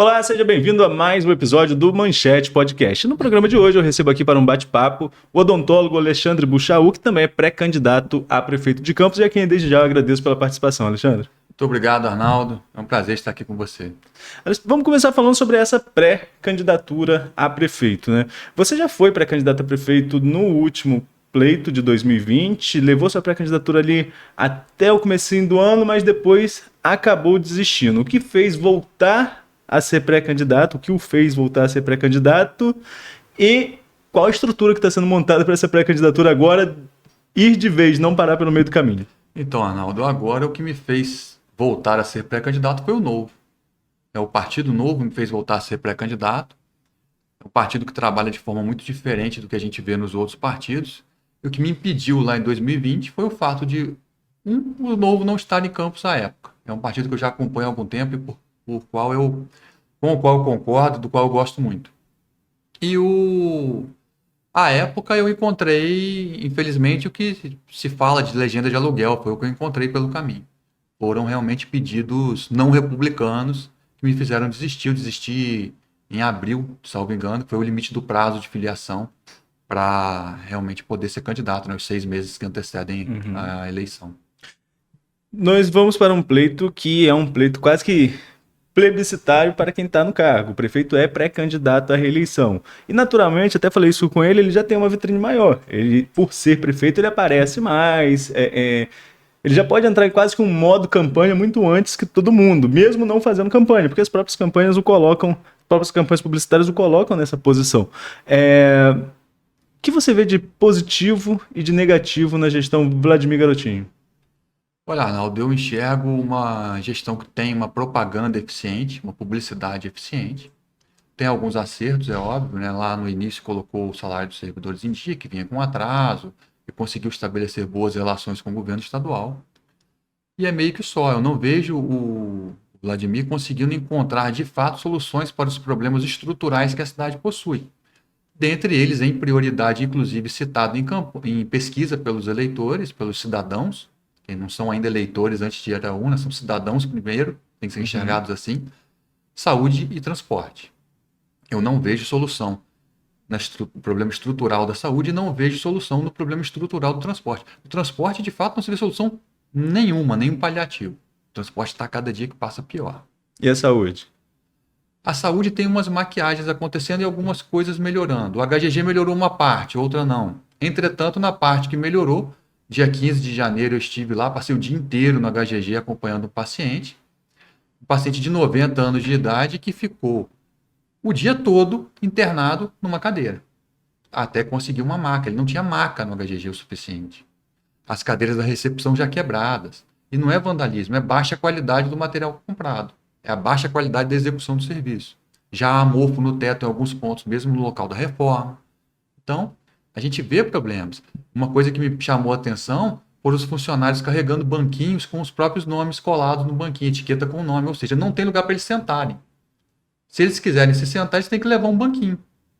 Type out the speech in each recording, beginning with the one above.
Olá, seja bem-vindo a mais um episódio do Manchete Podcast. No programa de hoje eu recebo aqui para um bate-papo o odontólogo Alexandre Buchaú, que também é pré-candidato a prefeito de Campos, e a quem desde já eu agradeço pela participação, Alexandre. Muito obrigado, Arnaldo. É um prazer estar aqui com você. Vamos começar falando sobre essa pré-candidatura a prefeito, né? Você já foi pré-candidato a prefeito no último pleito de 2020, levou sua pré-candidatura ali até o comecinho do ano, mas depois acabou desistindo. O que fez voltar a ser pré-candidato, o que o fez voltar a ser pré-candidato e qual a estrutura que está sendo montada para essa pré-candidatura agora ir de vez, não parar pelo meio do caminho? Então, Arnaldo, agora o que me fez voltar a ser pré-candidato foi o Novo. O Partido Novo me fez voltar a ser pré-candidato. É um partido que trabalha de forma muito diferente do que a gente vê nos outros partidos. E o que me impediu lá em 2020 foi o fato de o Novo não estar em Campos à época. É um partido que eu já acompanho há algum tempo e com o qual eu concordo, do qual eu gosto muito. E à época eu encontrei, infelizmente, o que se fala de legenda de aluguel, foi o que eu encontrei pelo caminho. Foram realmente pedidos não republicanos que me fizeram desistir. Eu desisti em abril, salvo engano, que foi o limite do prazo de filiação para realmente poder ser candidato, né, os 6 meses que antecedem a eleição. Nós vamos para um pleito que é um pleito quase que plebiscitário para quem está no cargo. O prefeito é pré-candidato à reeleição. E, naturalmente, até falei isso com ele já tem uma vitrine maior. Ele, por ser prefeito, ele aparece mais, ele já pode entrar em quase que um modo campanha muito antes que todo mundo, mesmo não fazendo campanha, porque as próprias campanhas o colocam, as próprias campanhas publicitárias o colocam nessa posição. O que você vê de positivo e de negativo na gestão Vladimir Garotinho? Olha, Arnaldo, eu enxergo uma gestão que tem uma propaganda eficiente, uma publicidade eficiente. Tem alguns acertos, é óbvio, né? Lá no início colocou o salário dos servidores em dia, que vinha com atraso, e conseguiu estabelecer boas relações com o governo estadual. E é meio que só, eu não vejo o Vladimir conseguindo encontrar de fato soluções para os problemas estruturais que a cidade possui. Dentre eles, em prioridade, inclusive citado em pesquisa pelos eleitores, pelos cidadãos, que não são ainda eleitores antes de ir à urna, são cidadãos primeiro, tem que ser enxergados assim, saúde e transporte. Eu não vejo solução no problema estrutural da saúde e não vejo solução no problema estrutural do transporte. O transporte, de fato, não se vê solução nenhuma, nenhum paliativo. O transporte está cada dia que passa pior. E a saúde? A saúde tem umas maquiagens acontecendo e algumas coisas melhorando. O HGG melhorou uma parte, outra não. Entretanto, na parte que melhorou, dia 15 de janeiro eu estive lá, passei o dia inteiro no HGG acompanhando um paciente de 90 anos de idade que ficou o dia todo internado numa cadeira, até conseguir uma maca. Ele não tinha maca no HGG o suficiente. As cadeiras da recepção já quebradas. E não é vandalismo, é baixa qualidade do material comprado. É a baixa qualidade da execução do serviço. Já há mofo no teto em alguns pontos, mesmo no local da reforma. Então, a gente vê problemas. Uma coisa que me chamou a atenção foram os funcionários carregando banquinhos com os próprios nomes colados no banquinho, etiqueta com o nome, ou seja, não tem lugar para eles sentarem. Se eles quiserem se sentar, eles têm que levar um banquinho.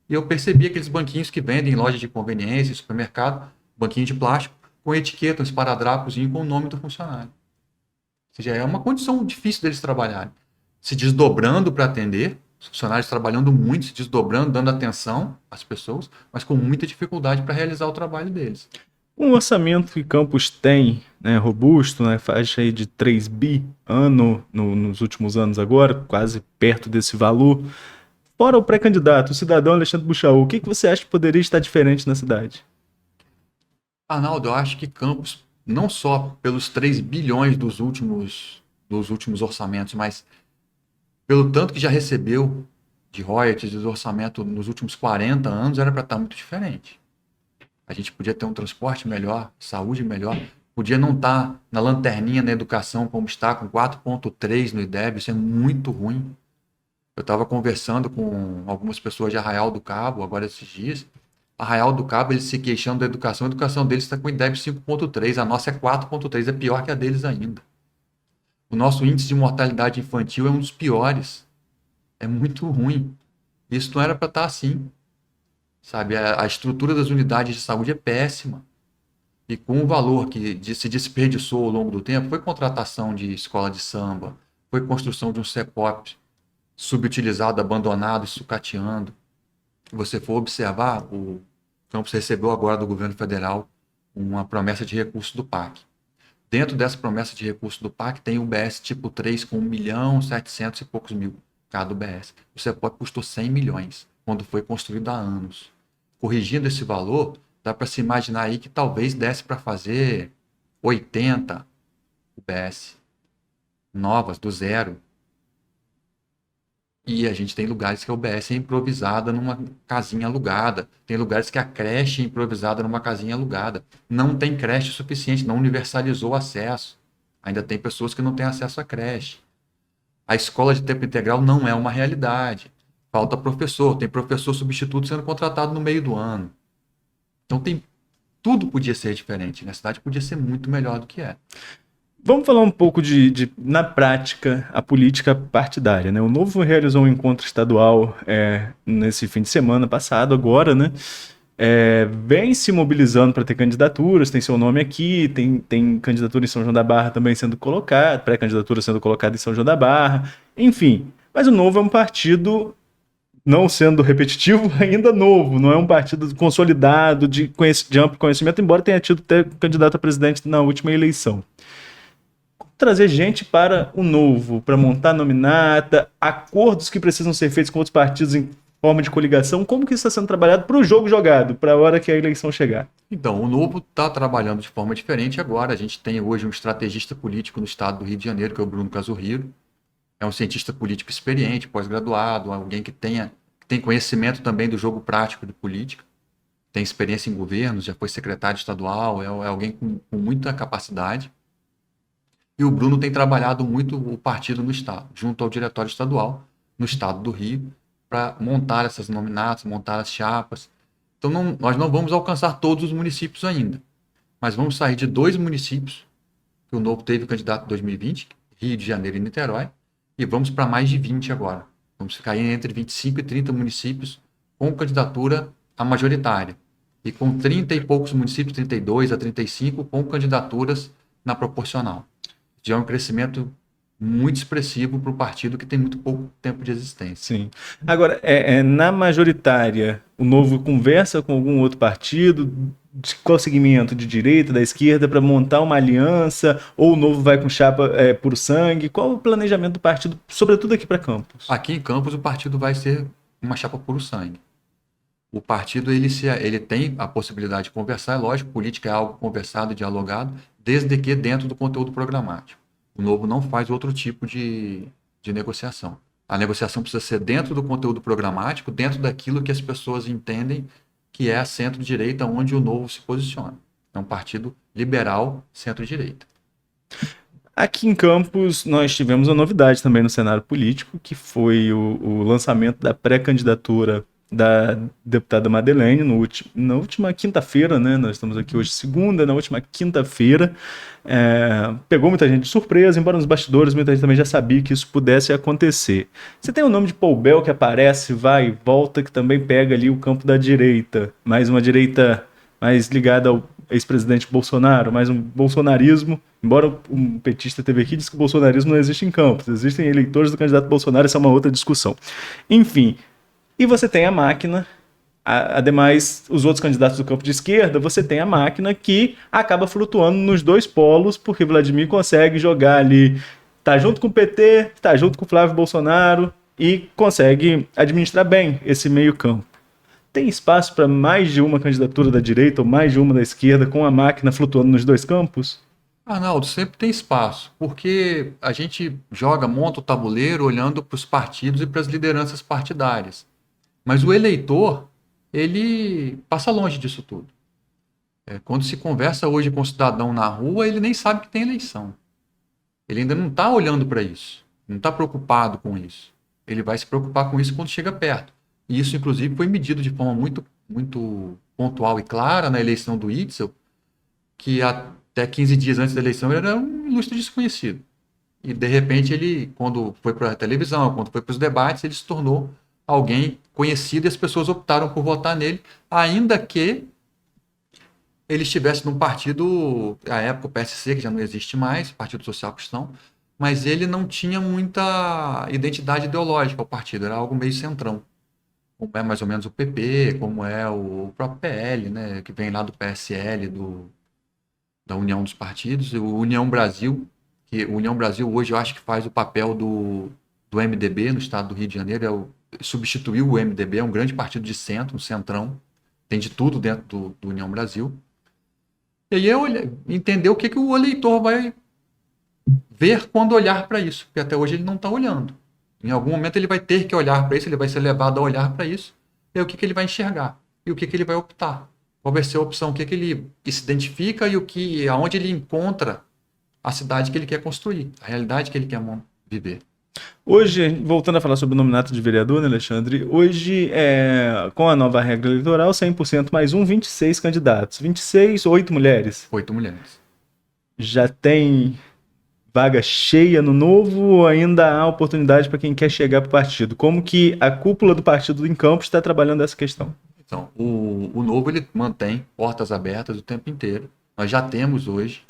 E eu percebi aqueles banquinhos que vendem em loja de conveniência, supermercado, banquinho de plástico, com etiqueta, um esparadrapozinho com o nome do funcionário. Ou seja, é uma condição difícil deles trabalharem. Se desdobrando para atender, os funcionários trabalhando muito, se desdobrando, dando atenção às pessoas, mas com muita dificuldade para realizar o trabalho deles. Um orçamento que Campos tem, né, robusto, né, faixa aí de 3 bi ano nos últimos anos agora, quase perto desse valor. Fora o pré-candidato, o cidadão Alexandre Buchaú, o que você acha que poderia estar diferente na cidade? Arnaldo, eu acho que Campos, não só pelos 3 bilhões dos últimos orçamentos, mas pelo tanto que já recebeu de royalties do orçamento nos últimos 40 anos, era para estar muito diferente. A gente podia ter um transporte melhor, saúde melhor, podia não estar na lanterninha na educação como está, com 4,3 no IDEB, isso é muito ruim. Eu estava conversando com algumas pessoas de Arraial do Cabo, agora esses dias. Arraial do Cabo, eles se queixando da educação, a educação deles está com IDEB 5,3, a nossa é 4,3, é pior que a deles ainda. O nosso índice de mortalidade infantil é um dos piores. É muito ruim. Isso não era para estar assim. Sabe, a estrutura das unidades de saúde é péssima. E com o valor que se desperdiçou ao longo do tempo, foi contratação de escola de samba, foi construção de um CEPOP. subutilizado, abandonado, sucateando. Se você for observar, o Campos recebeu agora do governo federal uma promessa de recurso do PAC. Dentro dessa promessa de recurso do PAC tem o BS tipo 3 com 1.700.000 e poucos mil cada UBS. O CEPOP custou 100 milhões quando foi construído há anos. Corrigindo esse valor, dá para se imaginar aí que talvez desse para fazer 80 UBS novas, do zero. E a gente tem lugares que a UBS é improvisada numa casinha alugada. Tem lugares que a creche é improvisada numa casinha alugada. Não tem creche suficiente, não universalizou o acesso. Ainda tem pessoas que não têm acesso à creche. A escola de tempo integral não é uma realidade. Falta professor, tem professor substituto sendo contratado no meio do ano. Então tudo podia ser diferente. A cidade podia ser muito melhor do que é. Vamos falar um pouco na prática, a política partidária, né? O Novo realizou um encontro estadual nesse fim de semana passado, agora, né? Vem se mobilizando para ter candidaturas, tem seu nome aqui, tem candidatura em São João da Barra também sendo colocada, pré-candidatura sendo colocada em São João da Barra, enfim. Mas o Novo é um partido, não sendo repetitivo, ainda novo, não é um partido consolidado, de amplo conhecimento, embora tenha tido candidato a presidente na última eleição. Trazer gente para o Novo, para montar nominata, acordos que precisam ser feitos com outros partidos em forma de coligação, como que isso está sendo trabalhado para o jogo jogado, para a hora que a eleição chegar? Então, o Novo está trabalhando de forma diferente agora. A gente tem hoje um estrategista político no estado do Rio de Janeiro, que é o Bruno Casurriro. É um cientista político experiente, pós-graduado, alguém que tem conhecimento também do jogo prático de política, tem experiência em governos, já foi secretário estadual, é alguém com muita capacidade. E o Bruno tem trabalhado muito o partido no estado, junto ao diretório estadual, no estado do Rio, para montar essas nominatas, montar as chapas. Então, nós não vamos alcançar todos os municípios ainda, mas vamos sair de 2 municípios, que o Novo teve candidato em 2020, Rio de Janeiro e Niterói, e vamos para mais de 20 agora. Vamos ficar entre 25 e 30 municípios com candidatura a majoritária, e com 30 e poucos municípios, 32 a 35, com candidaturas na proporcional. Já é um crescimento muito expressivo para o partido que tem muito pouco tempo de existência. Sim. Agora, na majoritária, o Novo conversa com algum outro partido, de qual segmento, de direita, da esquerda, para montar uma aliança, ou o Novo vai com chapa puro sangue? Qual o planejamento do partido, sobretudo aqui para Campos? Aqui em Campos, o partido vai ser uma chapa puro sangue. O partido ele tem a possibilidade de conversar, é lógico, política é algo conversado, dialogado, desde que dentro do conteúdo programático. O Novo não faz outro tipo de negociação. A negociação precisa ser dentro do conteúdo programático, dentro daquilo que as pessoas entendem que é a centro-direita, onde o Novo se posiciona. É um partido liberal, centro-direita. Aqui em Campos, nós tivemos uma novidade também no cenário político, que foi o lançamento da pré-candidatura da deputada Madeleine na última quinta-feira, né? Nós estamos aqui hoje segunda, na última quinta-feira. Pegou muita gente de surpresa, embora nos bastidores muita gente também já sabia que isso pudesse acontecer. Você tem o nome de Paul Bell que aparece, vai e volta, que também pega ali o campo da direita, mais uma direita mais ligada ao ex-presidente Bolsonaro, mais um bolsonarismo, embora um petista teve aqui, diz que o bolsonarismo não existe em Campos, existem eleitores do candidato Bolsonaro, essa é uma outra discussão. Enfim, e você tem a máquina, ademais, os outros candidatos do campo de esquerda, você tem a máquina que acaba flutuando nos 2 polos, porque Vladimir consegue jogar ali, tá junto com o PT, tá junto com o Flávio Bolsonaro e consegue administrar bem esse meio campo. Tem espaço para mais de uma candidatura da direita ou mais de uma da esquerda com a máquina flutuando nos 2 campos? Arnaldo, sempre tem espaço, porque a gente monta o tabuleiro olhando para os partidos e para as lideranças partidárias. Mas o eleitor, ele passa longe disso tudo. Quando se conversa hoje com um cidadão na rua, ele nem sabe que tem eleição. Ele ainda não está olhando para isso, não está preocupado com isso. Ele vai se preocupar com isso quando chega perto. E isso, inclusive, foi medido de forma muito, muito pontual e clara na eleição do Itzel, que até 15 dias antes da eleição ele era um ilustre desconhecido. E, de repente, ele, quando foi para a televisão, quando foi para os debates, ele se tornou alguém conhecido e as pessoas optaram por votar nele, ainda que ele estivesse num partido, à época o PSC, que já não existe mais, Partido Social Cristão, mas ele não tinha muita identidade ideológica ao partido, era algo meio centrão. Como é mais ou menos o PP, como é o próprio PL, né, que vem lá do PSL, da União dos Partidos, e o União Brasil, que o União Brasil hoje eu acho que faz o papel do MDB no estado do Rio de Janeiro, substituiu o MDB, é um grande partido de centro, um centrão, tem de tudo dentro do União Brasil. E aí entender o que o eleitor vai ver quando olhar para isso, porque até hoje ele não está olhando. Em algum momento ele vai ter que olhar para isso, ele vai ser levado a olhar para isso, e aí o que ele vai enxergar, e o que ele vai optar. Qual vai ser a opção, o que ele se identifica e aonde ele encontra a cidade que ele quer construir, a realidade que ele quer viver. Hoje, voltando a falar sobre o nominato de vereador, né, Alexandre? Hoje, com a nova regra eleitoral, 100% mais 26 candidatos. 26, 8 mulheres. 8 mulheres. Já tem vaga cheia no novo ou ainda há oportunidade para quem quer chegar para o partido? Como que a cúpula do partido em Campos está trabalhando essa questão? Então, o novo ele mantém portas abertas o tempo inteiro. Nós já temos hoje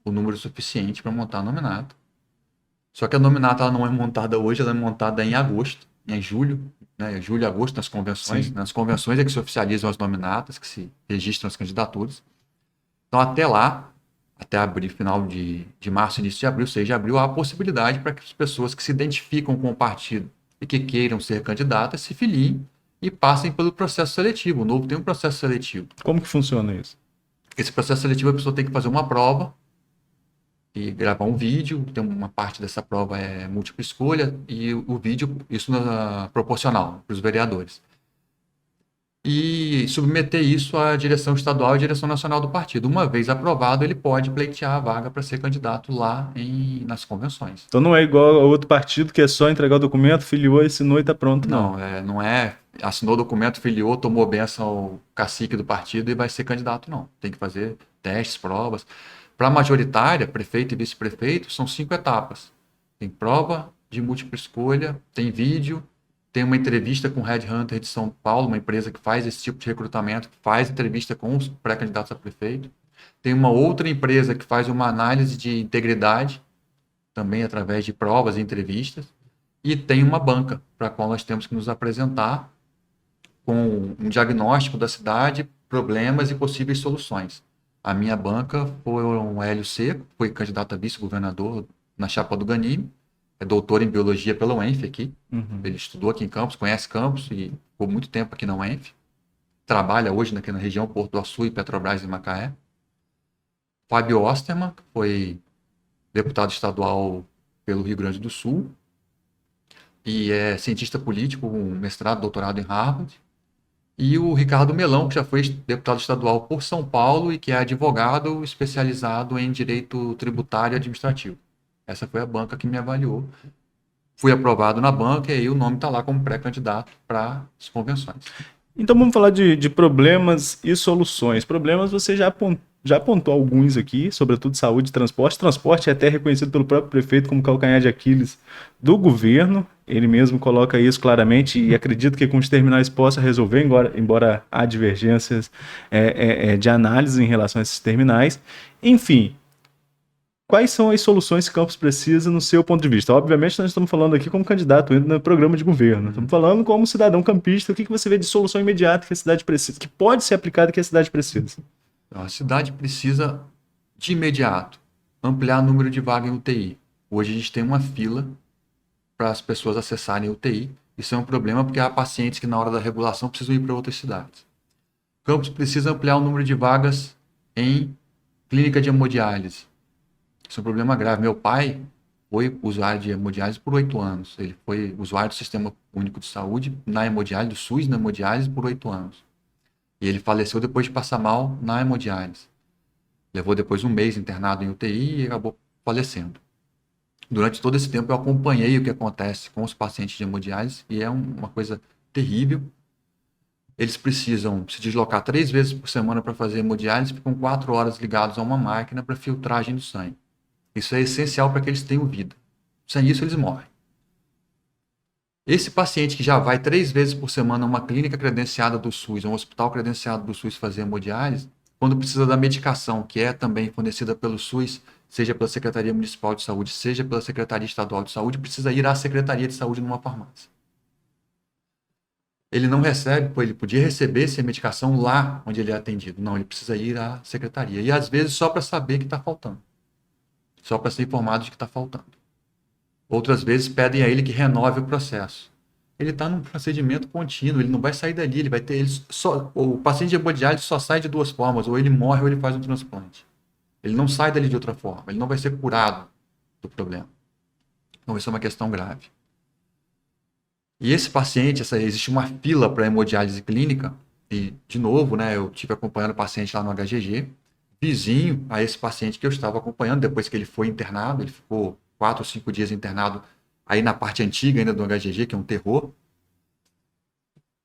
o número suficiente para montar a nominata. Só que a nominata ela não é montada hoje, ela é montada em agosto, em julho, né? Julho e agosto nas convenções. Sim. Nas convenções é que se oficializam as nominatas, que se registram as candidaturas. Então, até lá, até abril, final de março, início de abril, 6 de abril, há a possibilidade para que as pessoas que se identificam com o partido e que queiram ser candidatas se filiem e passem pelo processo seletivo. O novo tem um processo seletivo. Como que funciona isso? Esse processo seletivo, a pessoa tem que fazer uma prova e gravar um vídeo. Tem uma parte dessa prova é múltipla escolha e o vídeo, isso proporcional para os vereadores. E submeter isso à direção estadual e à direção nacional do partido. Uma vez aprovado, ele pode pleitear a vaga para ser candidato lá nas convenções. Então não é igual ao outro partido que é só entregar o documento, filiou, assinou e está pronto, não. Não é assinou o documento, filiou, tomou benção ao cacique do partido e vai ser candidato, não. Tem que fazer testes, provas. Para a majoritária, prefeito e vice-prefeito, são 5 etapas. Tem prova de múltipla escolha, tem vídeo, tem uma entrevista com o Red Hunter de São Paulo, uma empresa que faz esse tipo de recrutamento, que faz entrevista com os pré-candidatos a prefeito. Tem uma outra empresa que faz uma análise de integridade, também através de provas e entrevistas. E tem uma banca para a qual nós temos que nos apresentar com um diagnóstico da cidade, problemas e possíveis soluções. A minha banca foi o Hélio Seco, foi candidato a vice-governador na chapa do Ganime, é doutor em biologia pela UENF aqui. Uhum. Ele estudou aqui em Campos, conhece Campos e ficou muito tempo aqui na UENF. Trabalha hoje aqui na região Porto do Açu e Petrobras em Macaé. Fábio Osterman, que foi deputado estadual pelo Rio Grande do Sul e é cientista político, um mestrado, doutorado em Harvard. E o Ricardo Melão, que já foi deputado estadual por São Paulo e que é advogado especializado em direito tributário e administrativo. Essa foi a banca que me avaliou. Fui aprovado na banca e aí o nome está lá como pré-candidato para as convenções. Então vamos falar de problemas e soluções. Problemas você já apontou alguns aqui, sobretudo saúde e transporte. Transporte é até reconhecido pelo próprio prefeito como calcanhar de Aquiles do governo. Ele mesmo coloca isso claramente e acredito que com os terminais possa resolver, embora há divergências de análise em relação a esses terminais. Enfim, quais são as soluções que Campos precisa no seu ponto de vista? Obviamente nós estamos falando aqui como candidato no programa de governo. Estamos falando como cidadão campista, o que você vê de solução imediata que a cidade precisa, que pode ser aplicada que a cidade precisa? A cidade precisa, de imediato, ampliar o número de vagas em UTI. Hoje a gente tem uma fila para as pessoas acessarem a UTI. Isso é um problema porque há pacientes que na hora da regulação precisam ir para outras cidades. Campos precisa ampliar o número de vagas em clínica de hemodiálise. Isso é um problema grave. Meu pai foi usuário de hemodiálise por 8 anos. Ele foi usuário do Sistema Único de Saúde na hemodiálise, do SUS na hemodiálise por 8 anos. E ele faleceu depois de passar mal na hemodiálise. Levou depois um mês internado em UTI e acabou falecendo. Durante todo esse tempo eu acompanhei o que acontece com os pacientes de hemodiálise e é uma coisa terrível. Eles precisam se deslocar 3 vezes por semana para fazer hemodiálise, ficam 4 horas ligados a uma máquina para filtragem do sangue. Isso é essencial para que eles tenham vida. Sem isso eles morrem. Esse paciente que já vai 3 vezes por semana a uma clínica credenciada do SUS, a um hospital credenciado do SUS fazer hemodiálise, quando precisa da medicação, que é também fornecida pelo SUS, seja pela Secretaria Municipal de Saúde, seja pela Secretaria Estadual de Saúde, precisa ir à Secretaria de Saúde numa farmácia. Ele não recebe, pô, ele podia receber essa medicação lá onde ele é atendido. Não, ele precisa ir à secretaria. E às vezes só para saber que está faltando. Só para ser informado de que está faltando. Outras vezes pedem a ele que renove o processo. Ele está num procedimento contínuo, ele não vai sair dali, ele vai ter. O paciente de hemodiálise só sai de duas formas, ou ele morre ou ele faz um transplante. Ele não sai dali de outra forma, ele não vai ser curado do problema. Então isso é uma questão grave. E esse paciente, existe uma fila para hemodiálise clínica, e, de novo, né, eu estive acompanhando o paciente lá no HGG, vizinho a esse paciente que eu estava acompanhando, depois que ele foi internado, ele ficou 4 ou 5 dias internado, aí na parte antiga ainda do HGG, que é um terror.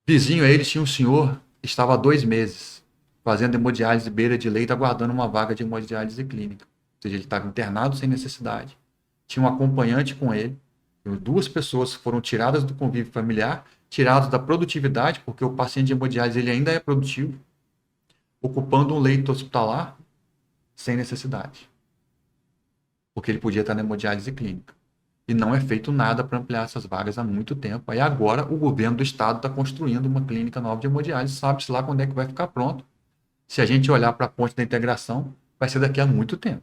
Vizinho a ele tinha um senhor, estava há 2 meses, fazendo hemodiálise beira de leito, aguardando uma vaga de hemodiálise clínica. Ou seja, ele estava internado sem necessidade. Tinha um acompanhante com ele, 2 pessoas foram tiradas do convívio familiar, tiradas da produtividade, porque o paciente de hemodiálise ele ainda é produtivo, ocupando um leito hospitalar sem necessidade. Porque ele podia estar na hemodiálise clínica. E não é feito nada para ampliar essas vagas há muito tempo. Aí agora o governo do estado está construindo uma clínica nova de hemodiálise, sabe-se lá quando é que vai ficar pronto. Se a gente olhar para a ponte da integração, vai ser daqui a muito tempo.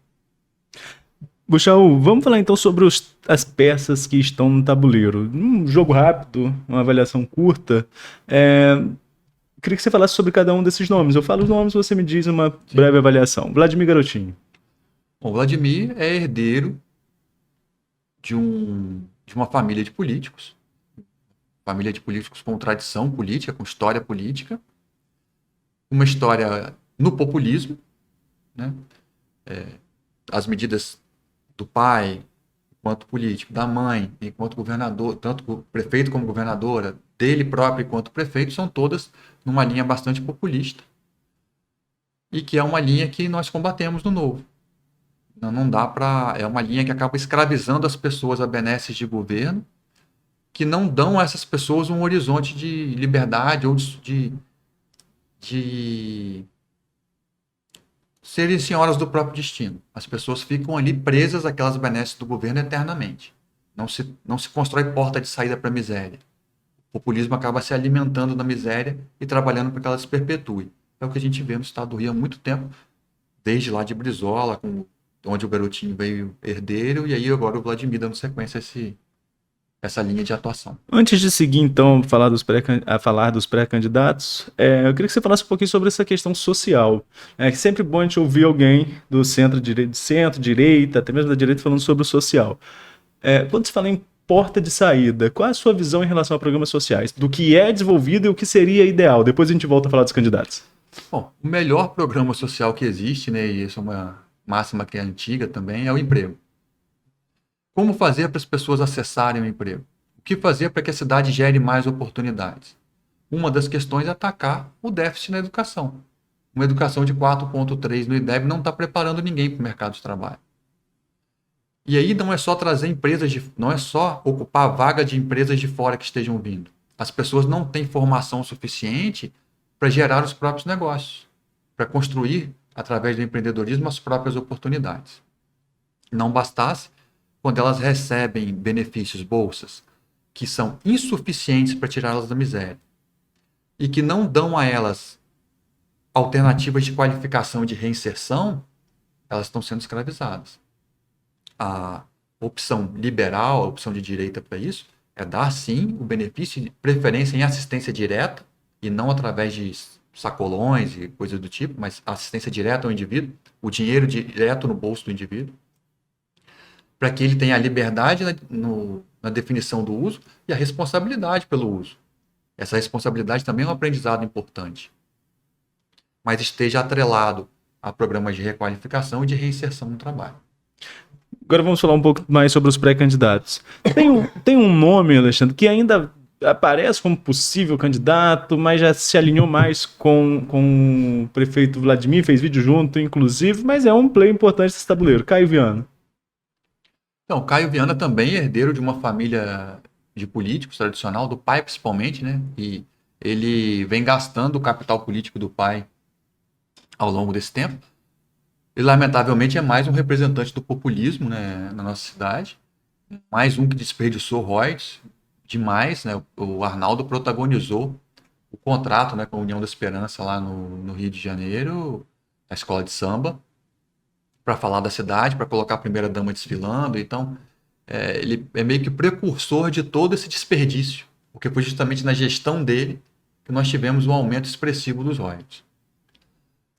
Buchão, vamos falar então sobre as peças que estão no tabuleiro. Um jogo rápido, uma avaliação curta. Queria que você falasse sobre cada um desses nomes. Eu falo os nomes, você me diz uma breve avaliação. Vladimir Garotinho. Bom, o Vladimir é herdeiro de uma família de políticos. Família de políticos com tradição política, com história política. Uma história no populismo, né? As medidas do pai, enquanto político, da mãe, enquanto governador, tanto o prefeito como governadora, dele próprio enquanto prefeito, são todas numa linha bastante populista. E que é uma linha que nós combatemos no Novo. Não dá para... É uma linha que acaba escravizando as pessoas a benesses de governo, que não dão a essas pessoas um horizonte de liberdade ou de serem senhoras do próprio destino. As pessoas ficam ali presas àquelas benesses do governo eternamente. Não se constrói porta de saída para a miséria. O populismo acaba se alimentando da miséria e trabalhando para que ela se perpetue. É o que a gente vê no estado do Rio há muito tempo, desde lá de Brizola, onde o Garotinho veio herdeiro, e aí agora o Vladimir dando sequência essa linha de atuação. Antes de seguir, então, a falar dos pré-candidatos, eu queria que você falasse um pouquinho sobre essa questão social. É sempre bom a gente ouvir alguém do centro-direita, até mesmo da direita, falando sobre o social. Quando se fala em porta de saída, qual é a sua visão em relação a programas sociais? Do que é desenvolvido e o que seria ideal? Depois a gente volta a falar dos candidatos. Bom, o melhor programa social que existe, né, e isso é uma máxima que é antiga também, é o emprego. Como fazer para as pessoas acessarem o emprego? O que fazer para que a cidade gere mais oportunidades? Uma das questões é atacar o déficit na educação. Uma educação de 4,3 no IDEB não está preparando ninguém para o mercado de trabalho. E aí não é só trazer não é só ocupar a vaga de empresas de fora que estejam vindo. As pessoas não têm formação suficiente para gerar os próprios negócios, para construir, através do empreendedorismo, as próprias oportunidades. Não bastasse, quando elas recebem benefícios, bolsas, que são insuficientes para tirá-las da miséria e que não dão a elas alternativas de qualificação e de reinserção, elas estão sendo escravizadas. A opção liberal, a opção de direita para isso, é dar, sim, o benefício de preferência em assistência direta e não através de sacolões e coisas do tipo, mas assistência direta ao indivíduo, o dinheiro direto no bolso do indivíduo, para que ele tenha a liberdade na definição do uso e a responsabilidade pelo uso. Essa responsabilidade também é um aprendizado importante, mas esteja atrelado a programas de requalificação e de reinserção no trabalho. Agora vamos falar um pouco mais sobre os pré-candidatos. Tem um nome, Alexandre, que ainda aparece como possível candidato, mas já se alinhou mais com o prefeito Vladimir, fez vídeo junto, inclusive, mas é um play importante desse tabuleiro, Caio Viana. Então, Caio Viana também é herdeiro de uma família de políticos tradicional, do pai principalmente, né? E ele vem gastando o capital político do pai ao longo desse tempo. E, lamentavelmente, é mais um representante do populismo, né, na nossa cidade. Mais um que desperdiçou royalties demais, né? O Arnaldo protagonizou o contrato, né, com a União da Esperança lá no Rio de Janeiro, a escola de samba, para falar da cidade, para colocar a primeira-dama desfilando. Então, ele é meio que precursor de todo esse desperdício, porque foi justamente na gestão dele que nós tivemos um aumento expressivo dos royalties.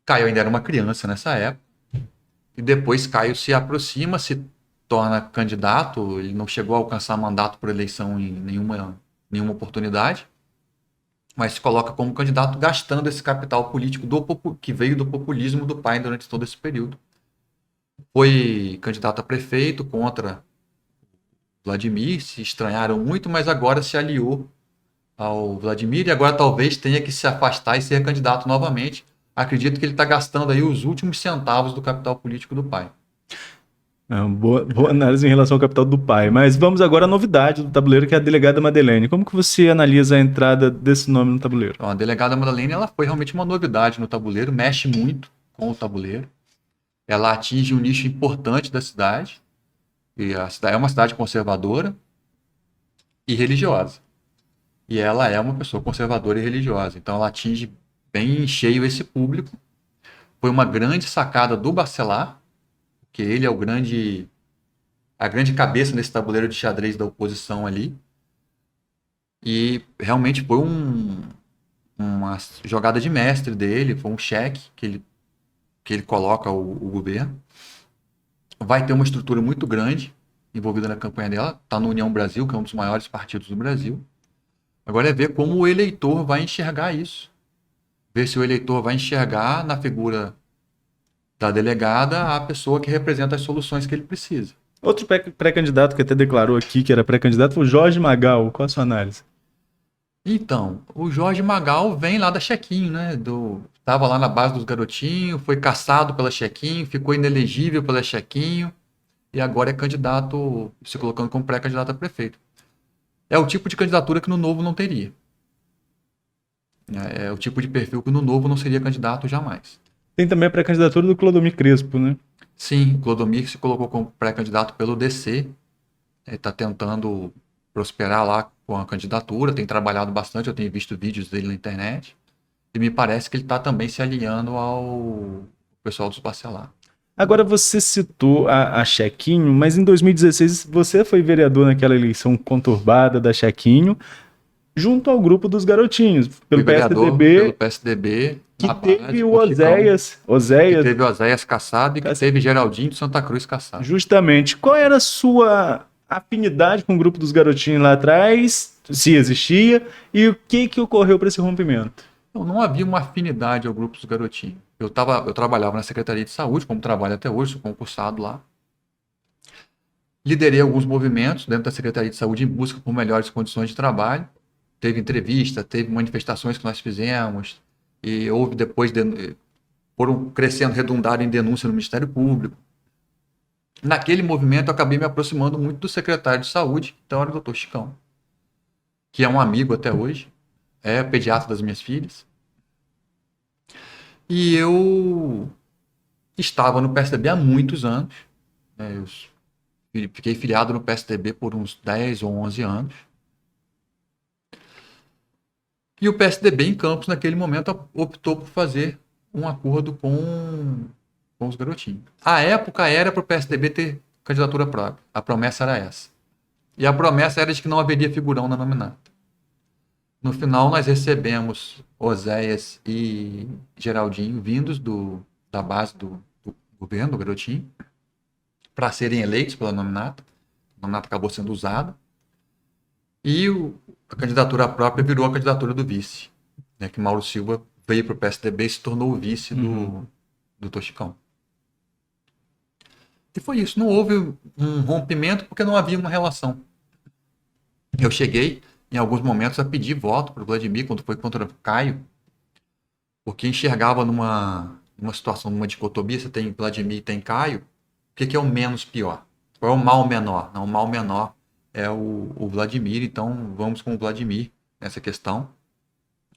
Caio ainda era uma criança nessa época, e depois Caio se aproxima, se torna candidato, ele não chegou a alcançar mandato por eleição em nenhuma oportunidade, mas se coloca como candidato gastando esse capital político que veio do populismo do pai durante todo esse período. Foi candidato a prefeito contra Vladimir, se estranharam muito, mas agora se aliou ao Vladimir e agora talvez tenha que se afastar e ser candidato novamente. Acredito que ele está gastando aí os últimos centavos do capital político do pai. Boa análise em relação ao capital do pai. Mas vamos agora à novidade do tabuleiro, que é a delegada Madeleine. Como que você analisa a entrada desse nome no tabuleiro? Então, a delegada Madalena ela foi realmente uma novidade no tabuleiro, mexe muito com o tabuleiro. Ela atinge um nicho importante da cidade. E a cidade é uma cidade conservadora e religiosa. E ela é uma pessoa conservadora e religiosa. Então ela atinge bem em cheio esse público. Foi uma grande sacada do Bacelar, que ele é a grande cabeça nesse tabuleiro de xadrez da oposição ali. E realmente foi uma jogada de mestre dele, foi um cheque que ele coloca o governo. Vai ter uma estrutura muito grande envolvida na campanha dela. Está no União Brasil, que é um dos maiores partidos do Brasil. Agora é ver como o eleitor vai enxergar isso. Ver se o eleitor vai enxergar na figura da delegada a pessoa que representa as soluções que ele precisa. Outro pré-candidato que até declarou aqui que era pré-candidato foi o Jorge Magal. Qual a sua análise? Então, o Jorge Magal vem lá da Chequinho, né? Tava lá na base dos garotinhos, foi caçado pela Chequinho, ficou inelegível pela Chequinho e agora é candidato, se colocando como pré-candidato a prefeito. É o tipo de candidatura que no Novo não teria. É o tipo de perfil que no Novo não seria candidato jamais. Tem também a pré-candidatura do Clodomir Crespo, né? Sim, o Clodomir se colocou como pré-candidato pelo DC, está tentando prosperar lá com a candidatura, tem trabalhado bastante, eu tenho visto vídeos dele na internet, e me parece que ele está também se alinhando ao pessoal dos Bacelar. Agora você citou a Chequinho, mas em 2016 você foi vereador naquela eleição conturbada da Chequinho, junto ao grupo dos garotinhos, pelo PSDB, que teve o Oséias, que teve o Oséias caçado e que teve Geraldinho de Santa Cruz caçado. Justamente. Qual era a sua afinidade com o grupo dos garotinhos lá atrás, se existia, e o que ocorreu para esse rompimento? Não havia uma afinidade ao grupo dos garotinhos. Eu trabalhava na Secretaria de Saúde, como trabalho até hoje, sou concursado lá. Liderei alguns movimentos dentro da Secretaria de Saúde em busca por melhores condições de trabalho. Teve entrevista, teve manifestações que nós fizemos, e houve depois, foram crescendo, redundando em denúncia no Ministério Público. Naquele movimento, eu acabei me aproximando muito do secretário de Saúde, então era o Dr. Chicão, que é um amigo até hoje, é pediatra das minhas filhas. E eu estava no PSDB há muitos anos, né? Eu fiquei filiado no PSDB por uns 10 ou 11 anos. E o PSDB em Campos, naquele momento, optou por fazer um acordo com os garotinhos. A época era para o PSDB ter candidatura própria. A promessa era essa. E a promessa era de que não haveria figurão na nominata. No final, nós recebemos Oséias e Geraldinho vindos da base do governo, do garotinho, para serem eleitos pela nominata. A nominata acabou sendo usada. E a candidatura própria virou a candidatura do vice, né, que Mauro Silva veio para o PSDB e se tornou o vice do Tochicão. E foi isso, não houve um rompimento porque não havia uma relação. Eu cheguei, em alguns momentos, a pedir voto para o Vladimir quando foi contra o Caio, porque enxergava numa situação, numa dicotomia, você tem Vladimir e tem Caio, o que é o menos pior? Qual é o mal menor? Não, o mal menor é o Vladimir, então vamos com o Vladimir nessa questão.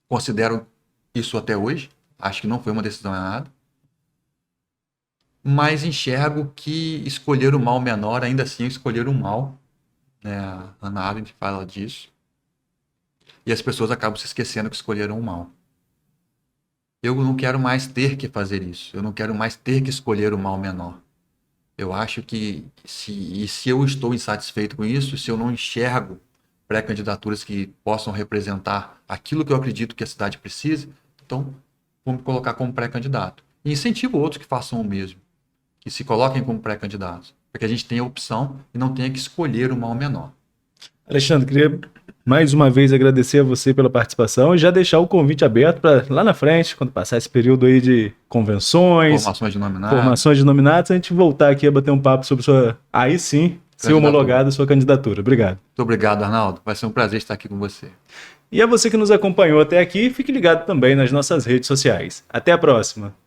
Considero isso até hoje, acho que não foi uma decisão errada. mas enxergo que escolher o mal menor, ainda assim, é escolher o mal, né? A Hannah Arendt fala disso. E as pessoas acabam se esquecendo que escolheram o mal. Eu não quero mais ter que fazer isso. Eu não quero mais ter que escolher o mal menor. Eu acho que se eu estou insatisfeito com isso, se eu não enxergo pré-candidaturas que possam representar aquilo que eu acredito que a cidade precisa, então vou me colocar como pré-candidato. E incentivo outros que façam o mesmo, que se coloquem como pré-candidatos, para que a gente tenha opção e não tenha que escolher o mal menor. Alexandre, queria mais uma vez agradecer a você pela participação e já deixar o convite aberto para lá na frente, quando passar esse período aí de convenções, Formações de nominados. formações de nominatos, a gente voltar aqui a bater um papo sobre sua, aí sim, ser homologada a sua candidatura. Obrigado. Muito obrigado, Arnaldo. Vai ser um prazer estar aqui com você. E a você que nos acompanhou até aqui, fique ligado também nas nossas redes sociais. Até a próxima!